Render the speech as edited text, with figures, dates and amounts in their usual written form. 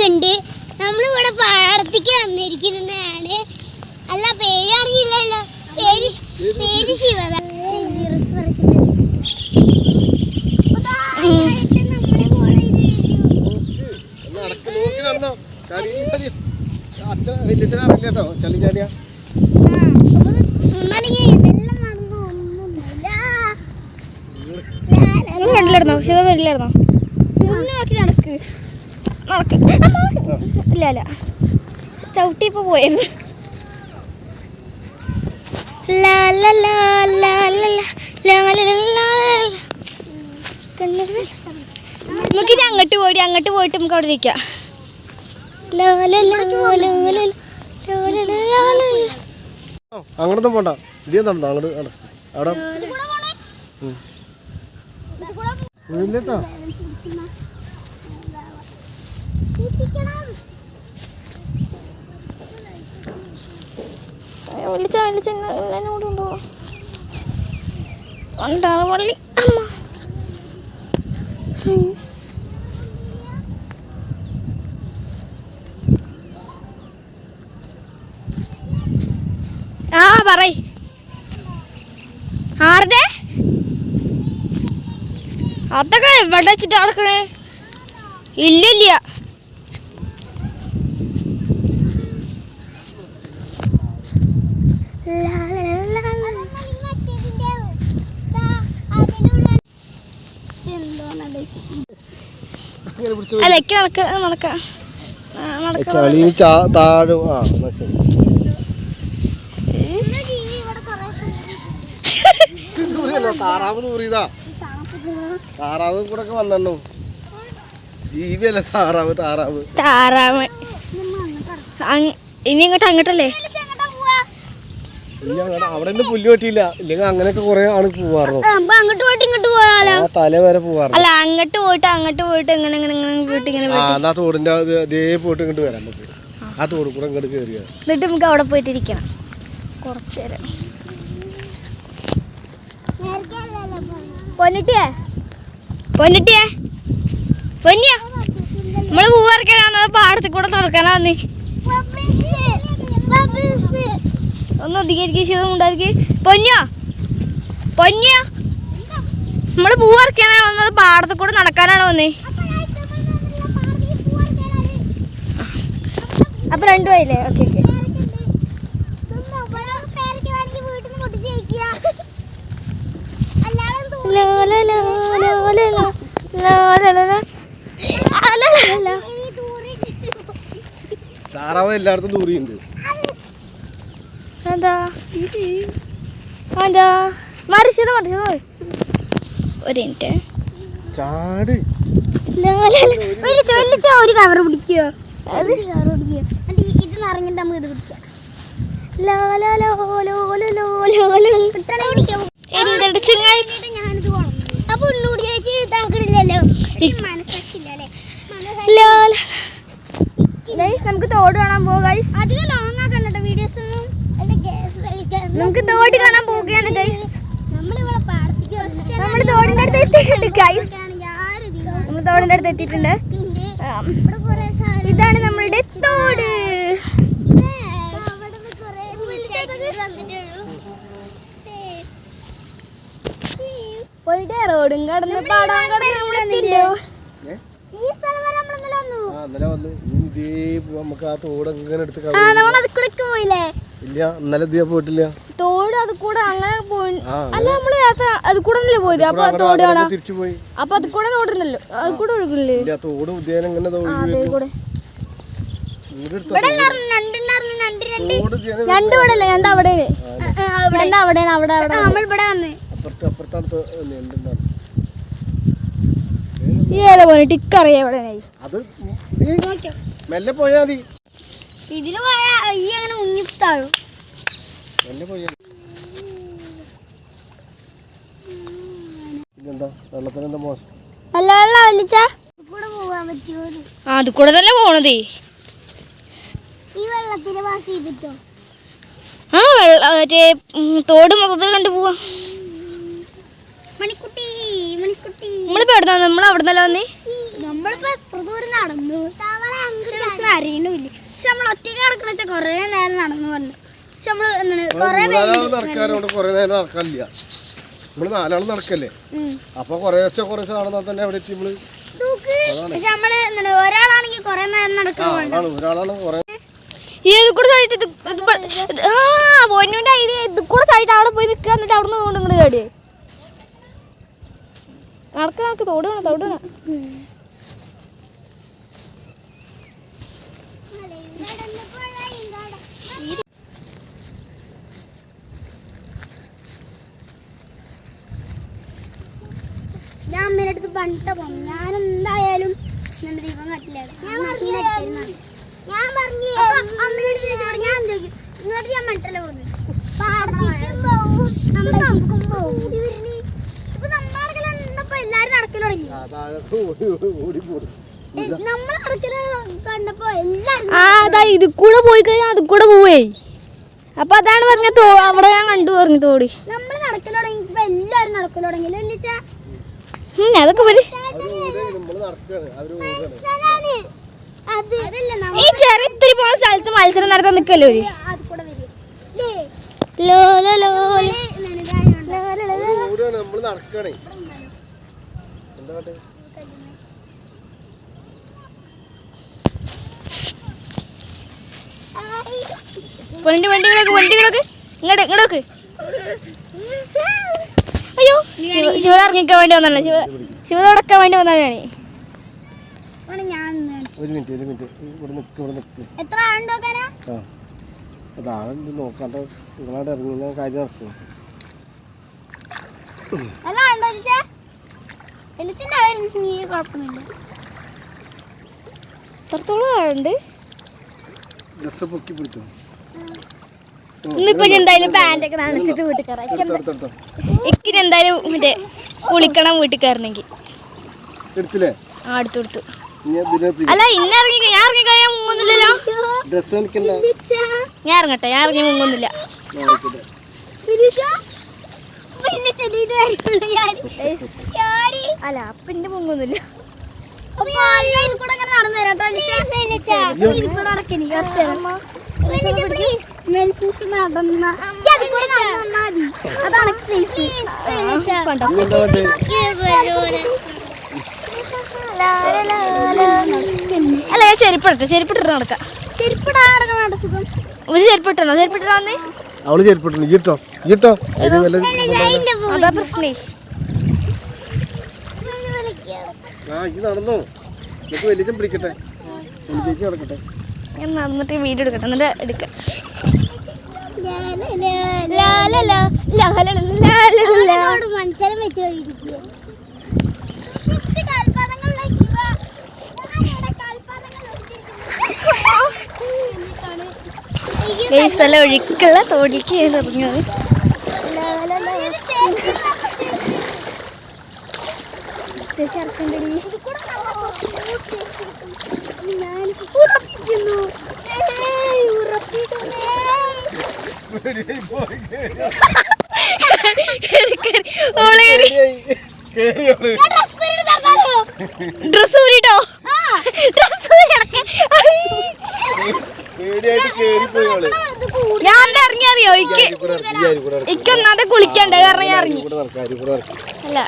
ഉണ്ട്. നമ്മളിവിടെ പാടത്തേക്ക് വന്നിരിക്കുന്നതാണ്. അല്ല പേര് അറിയില്ലല്ലോ. പേര് ശിവത. കണ്ടില്ലായിരുന്നോ? ശിവ കണ്ടില്ലായിരുന്നോ? മുന്നോക്കി നടക്ക് നടക്ക്. ഇല്ല അല്ല ചവിട്ടി ഇപ്പൊ പോയിരുന്നു. നമുക്കിനി അങ്ങോട്ട് പോയിട്ട് നമുക്ക് അവിടെ ഇരിക്കാം. അങ്ങോട്ടൊന്നും പോണ്ട. ഇതേ നടന്നോ അങ്ങോട്ട് അവിടെ ഇല്ലട്ടോ. വിളിച്ചോടുണ്ടോ ഉണ്ടാ പള്ളി ആ പറയ്. ആരുടെ അതൊക്കെ എവിടെ വെച്ചിട്ട് നടക്കണേ? ഇല്ലില്ല അലക്ക് നടക്കാം. താറാവ് നൂറിയതാ. താറാവ് കൂടെ വന്നു. ജീവിയല്ല താറാവ്. ഇനി അങ്ങോട്ടല്ലേ? അവിടെ പുല്ല് പറ്റിയില്ല. ഇല്ലെങ്കിൽ അങ്ങനെയൊക്കെ കുറെ ആണ് പോവാറുള്ളൂ. അങ്ങോട്ട് പോയിട്ട് ഇങ്ങോട്ട് പോയാലോ? തല വരെ പോവാറുണ്ട്. അല്ല അങ്ങോട്ട് പോയിട്ട് എങ്ങനെ ആ തോടിന്റെ അതേ പോയിട്ട് ഇങ്ങോട്ട് വരാൻ പറ്റും. ആ തോട് കൂടെ ഇങ്ങോട്ട് കയറിയ എന്നിട്ട് നമുക്ക് അവിടെ പോയിട്ടിരിക്കണം കുറച്ചു നേരം. പൊന്നിട്ടിയേ നമ്മള് പൂ പറിക്കാനാണ് പാടത്തിൽ കൂടെ തുറക്കാനാന്ന്. ഒന്ന് ഒതുങ്ങിയിരിക്കും ഉണ്ടായിരിക്കും. പൊന്നിയോ നമ്മള് പൂ പറിക്കാനാണ് വന്നത്, പാടത്തിൽ കൂടെ നടക്കാനാണ് വന്നേ. അപ്പൊ രണ്ടുമായില്ലേ? ഓക്കെ താറാവ് എല്ലായിടത്തും ദൂരിയുണ്ട്. മറിച്ചത് ഒരു മിനിറ്റ്. ഒരു കവർ പിടിക്കോ? ഇത് നിറഞ്ഞിട്ട് നമുക്ക് ഇത് പിടിക്കാം. എന്തെടുത്ത് ചങ്ങായി അപ്പൊ ഉണ്ണൂടി ചേച്ചി ഇതാക്കണില്ലല്ലോ. നമുക്ക് തോട് കാണാൻ പോകാം. അധികം ലോങ് ആക്കണ്ട വീഡിയോസ് ഒന്നും. നമുക്ക് തോട് കാണാൻ പോവുകയാണ് ഗൈസ്. നമ്മൾ തോടിന്റെ അടുത്ത് എത്തിയിട്ടുണ്ട് ഗൈസ്. നമ്മൾ തോടിന്റെ അടുത്ത് എത്തിയിട്ടുണ്ട്. ഇതാണ് നമ്മളുടെ തോട്. റോഡും കടന്ന് പാടാൻ കടന്നില്ലോ. തോട് അത് കൂടെ അങ്ങനെ പോയി. അല്ല നമ്മള് അത് കൂടെ ഒന്നല്ലേ പോയത്. അപ്പൊ തോട് കാണാം. അപ്പൊ അത് കൂടെ തോടുണ്ടല്ലോ, അത് കൂടെ ഒഴുകില്ലേ? രണ്ട് ഇവിടെ അല്ലേ? രണ്ട് അവിടെയാണ്. അവിടെ നമ്മളിവിടെ വന്ന് ടിക്കറിയാ എവിടെ മെല്ലെ പോയാ മതി. ഇതില് പോയാ ഈ അങ്ങനെ ഉങ്ങിത്താഴും. അത് കൂടെ തന്നെ പോണതേ. ആ മറ്റേ തോട് മൊത്തത്തിൽ കണ്ടു പോവാ. നമ്മളിപ്പോ എവിടെ നമ്മൾ അവിടെ നിന്നല്ല വന്നേ. നമ്മളിപ്പോ നടന്നു അറിയണില്ല. പക്ഷെ നമ്മൾ ഒറ്റയ്ക്ക് നടക്കണ വെച്ചാൽ കൊറേ നേരം നടന്നു പറഞ്ഞു. പക്ഷെ നമ്മള് നടക്കാറുണ്ട്, കൊറേ നേരം നടക്കാനില്ല. നമ്മള് 4 ആള് നടക്കല്ലേ, അപ്പൊ കുറേശ്ശെ നടന്നാൽ തന്നെ അവിടെ നമ്മള്. പക്ഷെ നമ്മള് ഒരാളാണെങ്കിൽ കൊറേ നേരം നടക്കണം. ഒരാളാണ് കൊറേ. ഇത് കൂടെ സൈഡ് പൊന്നുണ്ട് ഇത് കൂടെ സൈഡ് അവിടെ പോയി നിൽക്കുക. എന്നിട്ട് അവിടെ നിന്ന് കൊണ്ട് ഇങ്ങോട്ട് ചാടിയേ നടക്ക് തോട് വേണം. ഞാൻ അമ്മേൻ്റെ അടുത്ത് പണിട്ട് പോകും. ഞാൻ എന്തായാലും ദീപം കട്ടില്ല. ഞാൻ പറഞ്ഞു ഞാൻ ഇങ്ങോട്ട് ഞാൻ മട്ടല്ല പോകുന്നു. ഇപ്പൊ നമ്മളടക്കലപ്പോ എല്ലാരും നടക്കൽ തുടങ്ങി. നമ്മൾ നടക്കൽ കണ്ടപ്പോ എല്ലാരും ഇത് കൂടെ പോയി കഴിഞ്ഞാൽ അത് കൂടെ പോവേ. അപ്പൊ അതാണ് പറഞ്ഞ അവിടെ ഞാൻ കണ്ടു പറഞ്ഞു തോടി. നമ്മള് നടക്കൽ തുടങ്ങിയപ്പോ എല്ലാരും നടക്കൽ തുടങ്ങിയില്ല. അതൊക്കെ ഈ ചെറിയ ഇത്തിരി പോകുന്ന സ്ഥലത്ത് മത്സരം നടത്താൻ നിൽക്കല്ലോ. വണ്ടികളൊക്കെ ഇങ്ങോട്ട്. അയ്യോ ശിവ ഇറങ്ങിക്കാൻ വേണ്ടി വന്നല്ലേ. ശിവ തുടക്കാൻ വേണ്ടി വന്നതാണ്. എത്ര ആളുണ്ടോക്കാനാ? നോക്കാണ്ട് നിങ്ങളവിടെ ഇറങ്ങുന്ന കാര്യം നടക്കും. അല്ല ഉണ്ടോ ചേച്ചാ? എലിച്ചിന്റെ കുഴപ്പമൊന്നുമില്ല. എത്രത്തോളം ആളുണ്ട്? ഡ്രസ്സ് പൊക്കി പിടിച്ചു. ഇന്നിപ്പോ എന്തായാലും പാൻറ്റൊക്കെ നനച്ചിട്ട് വീട്ടിൽ കയറാം. എക്കിന് എന്തായാലും മറ്റേ കുളിക്കണം വീട്ടിൽ കയറണമെങ്കിൽ. എടുത്തില്ലേ? ആ എടുത്തു. അല്ല ഞാൻ ഇറങ്ങി കഴിയാൻ മുങ്ങൊന്നുമില്ലല്ലോ. ഞാൻ ഇറങ്ങട്ടെ, ഞാൻ ഇറങ്ങി മുങ്ങൊന്നുമില്ല. അല്ല അപ്പൊ എന്റെ മുങ്ങൊന്നുമില്ല. നടന്നു തരാം. അല്ല ഞാൻ ചെരുപ്പിട്ടിട്ട് നടക്കാം. ചെരുപ്പിട്ടാന്നേ അവള് ചെരുപ്പിട്ടു. ഈട്ടോ അതാ പ്രശ്നേ. നടന്നോ? വലിയ പിടിക്കട്ടെ, നടക്കട്ടെ. ഞാൻ നടന്നിട്ട് വീഡിയോ എടുക്കട്ടെ, എന്നിട്ട് എടുക്കാം. മത്സരം വെച്ച് സ്ഥലം ഒഴുക്കുള്ള തോടിക്ക് ഞാൻ ഇറങ്ങിയത്. ഡ്രസ് ഊരിട്ടോ? ഞാൻ ഇറങ്ങി അറിയോ? ഒന്നാമത് കുളിക്കണ്ടേ കാരണം ഞാൻ ഇറങ്ങി. അല്ല